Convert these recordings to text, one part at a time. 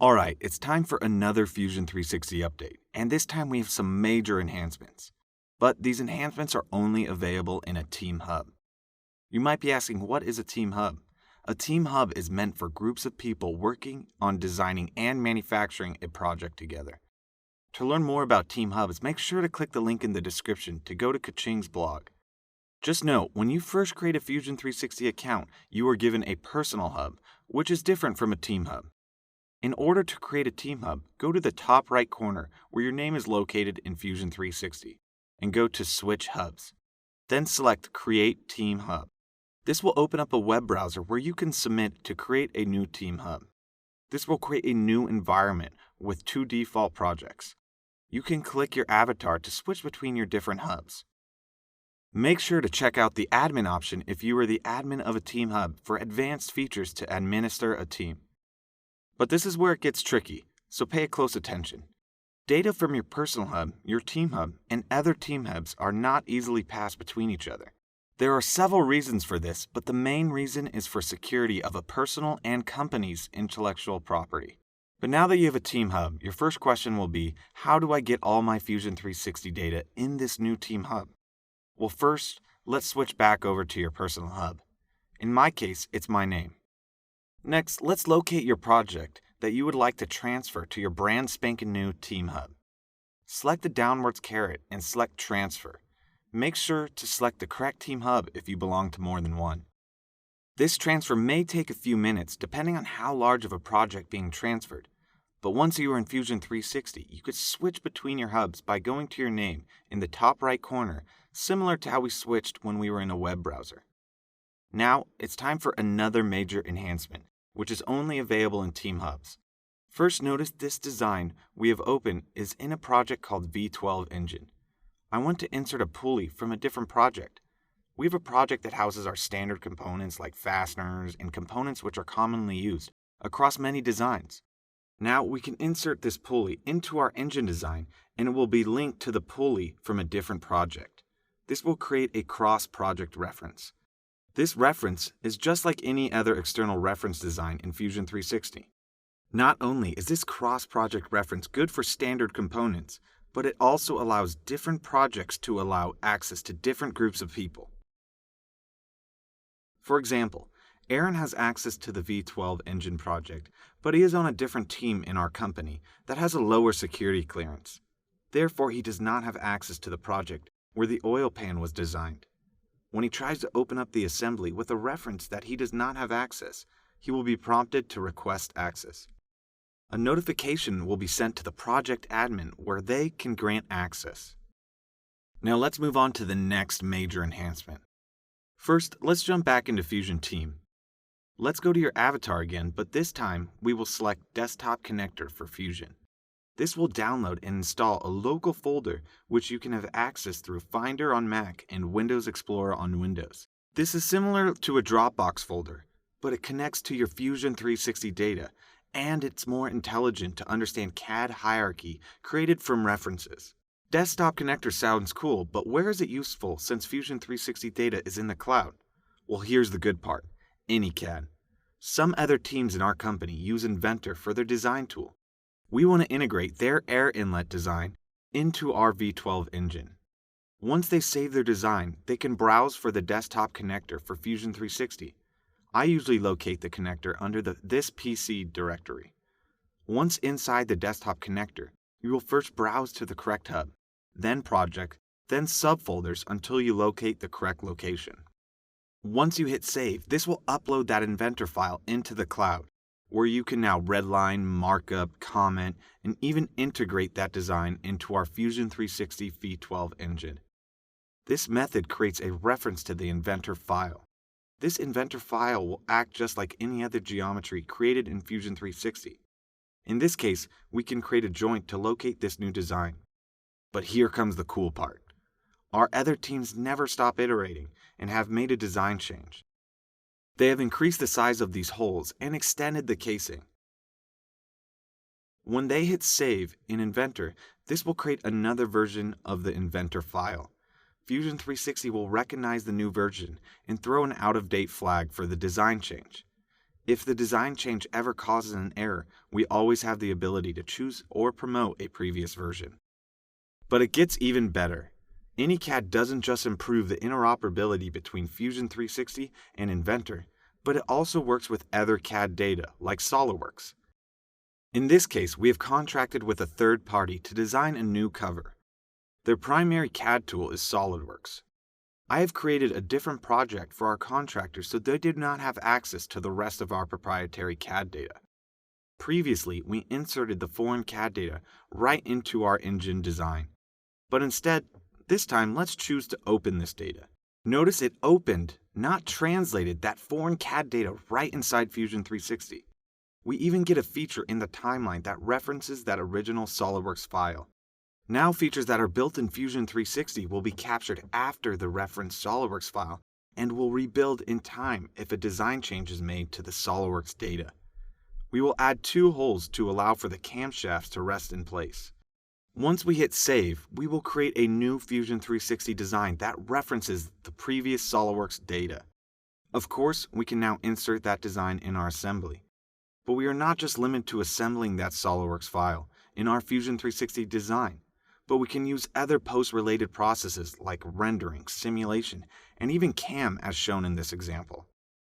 Alright, it's time for another Fusion 360 update, and this time we have some major enhancements. But these enhancements are only available in a Team Hub. You might be asking, what is a Team Hub? A Team Hub is meant for groups of people working on designing and manufacturing a project together. To learn more about Team Hubs, make sure to click the link in the description to go to Kaching's blog. Just note, when you first create a Fusion 360 account, you are given a personal hub, which is different from a Team Hub. In order to create a Team Hub, go to the top right corner where your name is located in Fusion 360 and go to Switch Hubs. Then select Create Team Hub. This will open up a web browser where you can submit to create a new Team Hub. This will create a new environment with 2 default projects. You can click your avatar to switch between your different hubs. Make sure to check out the admin option if you are the admin of a Team Hub for advanced features to administer a team. But this is where it gets tricky, so pay close attention. Data from your personal hub, your Team Hub, and other Team Hubs are not easily passed between each other. There are several reasons for this, but the main reason is for security of a personal and company's intellectual property. But now that you have a Team Hub, your first question will be, how do I get all my Fusion 360 data in this new Team Hub? Well, first, let's switch back over to your personal hub. In my case, it's my name. Next, let's locate your project that you would like to transfer to your brand spanking new Team Hub. Select the downwards caret and select Transfer. Make sure to select the correct Team Hub if you belong to more than one. This transfer may take a few minutes depending on how large of a project being transferred, but once you are in Fusion 360, you could switch between your hubs by going to your name in the top right corner, similar to how we switched when we were in a web browser. Now, it's time for another major enhancement, which is only available in Team Hubs. First, notice this design we have open is in a project called V12 Engine. I want to insert a pulley from a different project. We have a project that houses our standard components like fasteners and components which are commonly used across many designs. Now we can insert this pulley into our engine design and it will be linked to the pulley from a different project. This will create a cross-project reference. This reference is just like any other external reference design in Fusion 360. Not only is this cross-project reference good for standard components, but it also allows different projects to allow access to different groups of people. For example, Aaron has access to the V12 engine project, but he is on a different team in our company that has a lower security clearance. Therefore, he does not have access to the project where the oil pan was designed. When he tries to open up the assembly with a reference that he does not have access, he will be prompted to request access. A notification will be sent to the project admin where they can grant access. Now let's move on to the next major enhancement. First, let's jump back into Fusion Team. Let's go to your avatar again, but this time we will select Desktop Connector for Fusion. This will download and install a local folder which you can have access through Finder on Mac and Windows Explorer on Windows. This is similar to a Dropbox folder, but it connects to your Fusion 360 data, and it's more intelligent to understand CAD hierarchy created from references. Desktop Connector sounds cool, but where is it useful since Fusion 360 data is in the cloud? Well, here's the good part, AnyCAD. Some other teams in our company use Inventor for their design tool. We want to integrate their air inlet design into our V12 engine. Once they save their design, they can browse for the desktop connector for Fusion 360. I usually locate the connector under the This PC directory. Once inside the desktop connector, you will first browse to the correct hub, then project, then subfolders until you locate the correct location. Once you hit save, this will upload that Inventor file into the cloud, where you can now redline, markup, comment, and even integrate that design into our Fusion 360 V12 engine. This method creates a reference to the Inventor file. This Inventor file will act just like any other geometry created in Fusion 360. In this case, we can create a joint to locate this new design. But here comes the cool part. Our other teams never stop iterating and have made a design change. They have increased the size of these holes and extended the casing. When they hit save in Inventor, this will create another version of the Inventor file. Fusion 360 will recognize the new version and throw an out-of-date flag for the design change. If the design change ever causes an error, we always have the ability to choose or promote a previous version. But it gets even better. AnyCAD doesn't just improve the interoperability between Fusion 360 and Inventor, but it also works with other CAD data, like SOLIDWORKS. In this case, we have contracted with a third party to design a new cover. Their primary CAD tool is SOLIDWORKS. I have created a different project for our contractors so they did not have access to the rest of our proprietary CAD data. Previously, we inserted the foreign CAD data right into our engine design. But instead, this time let's choose to open this data. Notice it opened, not translated, that foreign CAD data right inside Fusion 360. We even get a feature in the timeline that references that original SOLIDWORKS file. Now features that are built in Fusion 360 will be captured after the referenced SOLIDWORKS file and will rebuild in time if a design change is made to the SOLIDWORKS data. We will add 2 holes to allow for the camshafts to rest in place. Once we hit Save, we will create a new Fusion 360 design that references the previous SOLIDWORKS data. Of course, we can now insert that design in our assembly. But we are not just limited to assembling that SOLIDWORKS file in our Fusion 360 design, but we can use other post-related processes like rendering, simulation, and even CAM as shown in this example.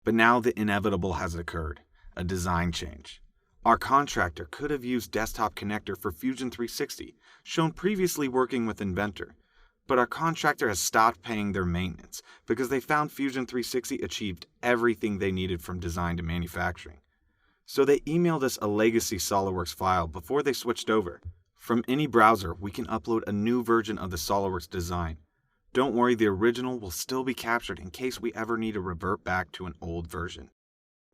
But now the inevitable has occurred, a design change. Our contractor could have used Desktop Connector for Fusion 360, shown previously working with Inventor, but our contractor has stopped paying their maintenance because they found Fusion 360 achieved everything they needed from design to manufacturing. So they emailed us a legacy SOLIDWORKS file before they switched over. From any browser, we can upload a new version of the SOLIDWORKS design. Don't worry, the original will still be captured in case we ever need to revert back to an old version.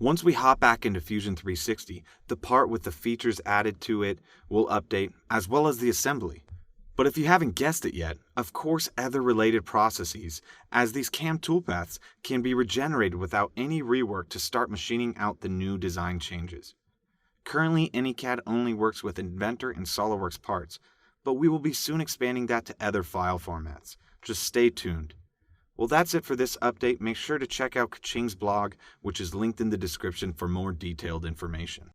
Once we hop back into Fusion 360, the part with the features added to it will update, as well as the assembly. But if you haven't guessed it yet, of course other related processes, as these CAM toolpaths can be regenerated without any rework to start machining out the new design changes. Currently, AnyCAD only works with Inventor and SOLIDWORKS parts, but we will be soon expanding that to other file formats. Just stay tuned. Well, that's it for this update. Make sure to check out Kaching's blog, which is linked in the description for more detailed information.